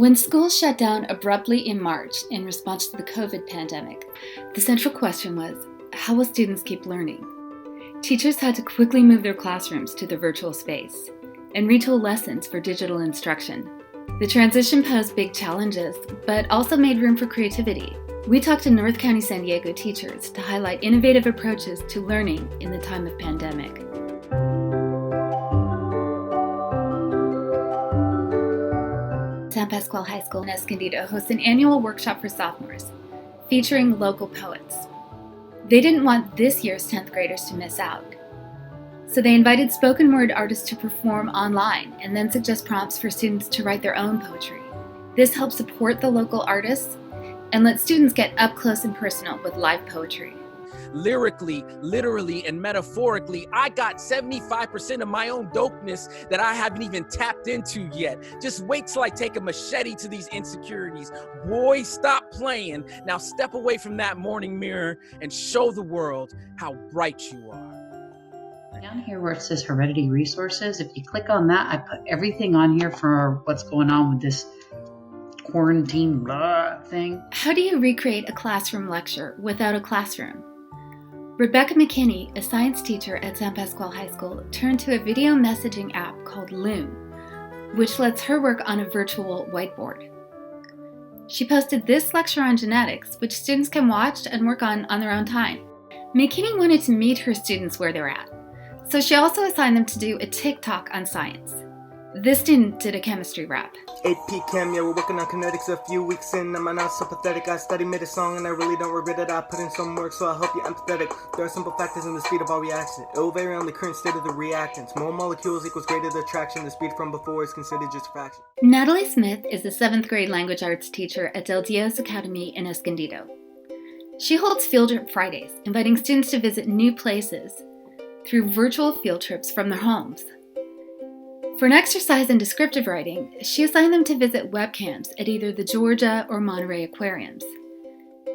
When schools shut down abruptly in March in response to the COVID pandemic, the central question was, how will students keep learning? Teachers had to quickly move their classrooms to the virtual space and retool lessons for digital instruction. The transition posed big challenges, but also made room for creativity. We talked to North County San Diego teachers to highlight innovative approaches to learning in the time of pandemic. San Pasqual High School in Escondido hosts an annual workshop for sophomores, featuring local poets. They didn't want this year's 10th graders to miss out. So they invited spoken word artists to perform online and then suggest prompts for students to write their own poetry. This helps support the local artists and let students get up close and personal with live poetry. Lyrically, literally, and metaphorically, I got 75% of my own dopeness that I haven't even tapped into yet. Just wait till I take a machete to these insecurities. Boy, stop playing. Now step away from that morning mirror and show the world how bright you are. Down here where it says heredity resources, if you click on that, I put everything on here for what's going on with this quarantine blah thing. How do you recreate a classroom lecture without a classroom? Rebecca McKinney, a science teacher at San Pasqual High School, turned to a video messaging app called Loom, which lets her work on a virtual whiteboard. She posted this lecture on genetics, which students can watch and work on their own time. McKinney wanted to meet her students where they're at, so she also assigned them to do a TikTok on science. This student did a chemistry rap. AP Chem, yeah, we're working on kinetics a few weeks in. I'm not so pathetic. I studied, made a song, and I really don't regret it. I put in some work, so I hope you're empathetic. There are simple factors in the speed of all reactions. It will vary on the current state of the reactants. More molecules equals greater the attraction. The speed from before is considered just a fraction. Natalie Smith is a 7th grade language arts teacher at Del Dios Academy in Escondido. She holds Field Trip Fridays, inviting students to visit new places through virtual field trips from their homes. For an exercise in descriptive writing, she assigned them to visit webcams at either the Georgia or Monterey aquariums,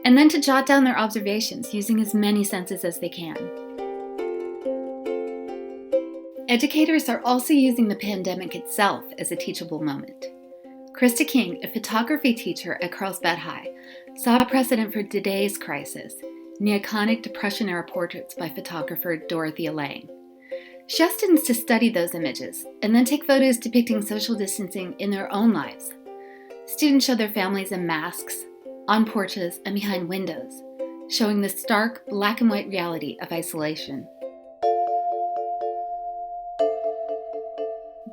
and then to jot down their observations using as many senses as they can. Educators are also using the pandemic itself as a teachable moment. Krista King, a photography teacher at Carlsbad High, saw a precedent for today's crisis in the iconic Depression-era portraits by photographer Dorothea Lange. She asked students to study those images and then take photos depicting social distancing in their own lives. Students showed their families in masks, on porches, and behind windows, showing the stark black and white reality of isolation.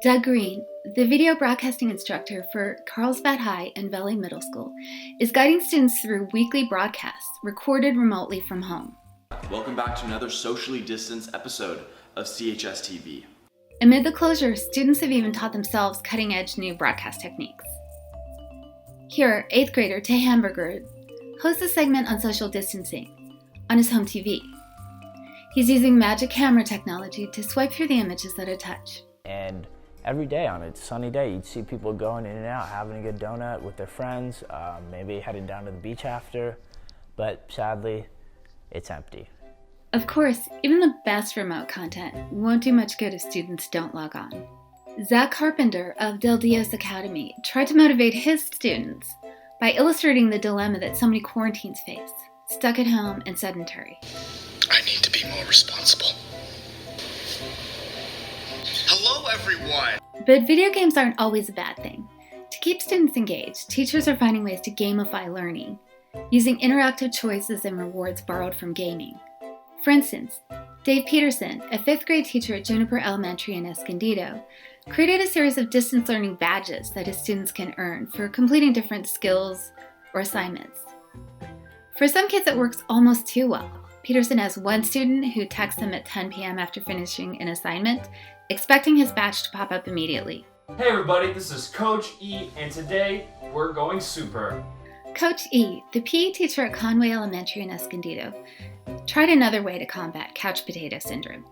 Doug Green, the video broadcasting instructor for Carlsbad High and Valley Middle School, is guiding students through weekly broadcasts recorded remotely from home. Welcome back to another socially distanced episode of CHS TV. Amid the closure, students have even taught themselves cutting-edge new broadcast techniques. Here, 8th grader Tay Hamburger hosts a segment on social distancing on his home TV. He's using magic camera technology to swipe through the images at a touch. And every day on a sunny day, you'd see people going in and out, having a good donut with their friends, maybe heading down to the beach after, but sadly, it's empty. Of course, even the best remote content won't do much good if students don't log on. Zach Carpenter of Del Dios Academy tried to motivate his students by illustrating the dilemma that so many quarantines face, stuck at home and sedentary. I need to be more responsible. Hello, everyone! But video games aren't always a bad thing. To keep students engaged, teachers are finding ways to gamify learning, using interactive choices and rewards borrowed from gaming. For instance, Dave Peterson, a 5th grade teacher at Juniper Elementary in Escondido, created a series of distance learning badges that his students can earn for completing different skills or assignments. For some kids, it works almost too well. Peterson has one student who texts him at 10 p.m. after finishing an assignment, expecting his badge to pop up immediately. Hey everybody, this is Coach E, and today we're going super. Coach E, the PE teacher at Conway Elementary in Escondido, tried another way to combat couch potato syndrome.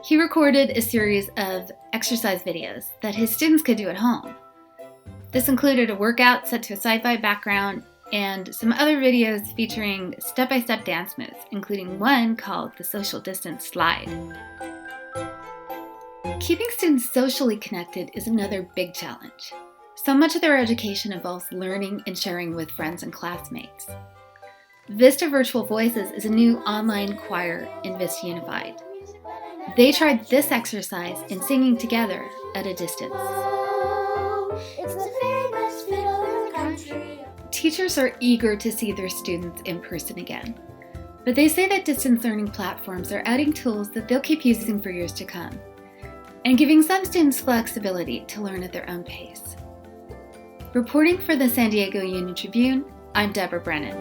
He recorded a series of exercise videos that his students could do at home. This included a workout set to a sci-fi background and some other videos featuring step-by-step dance moves, including one called the Social Distance Slide. Keeping students socially connected is another big challenge. So much of their education involves learning and sharing with friends and classmates. Vista Virtual Voices is a new online choir in Vista Unified. They tried this exercise in singing together at a distance. It's the very best fiddle in the country. Teachers are eager to see their students in person again, but they say that distance learning platforms are adding tools that they'll keep using for years to come, and giving some students flexibility to learn at their own pace. Reporting for the San Diego Union-Tribune, I'm Deborah Brennan.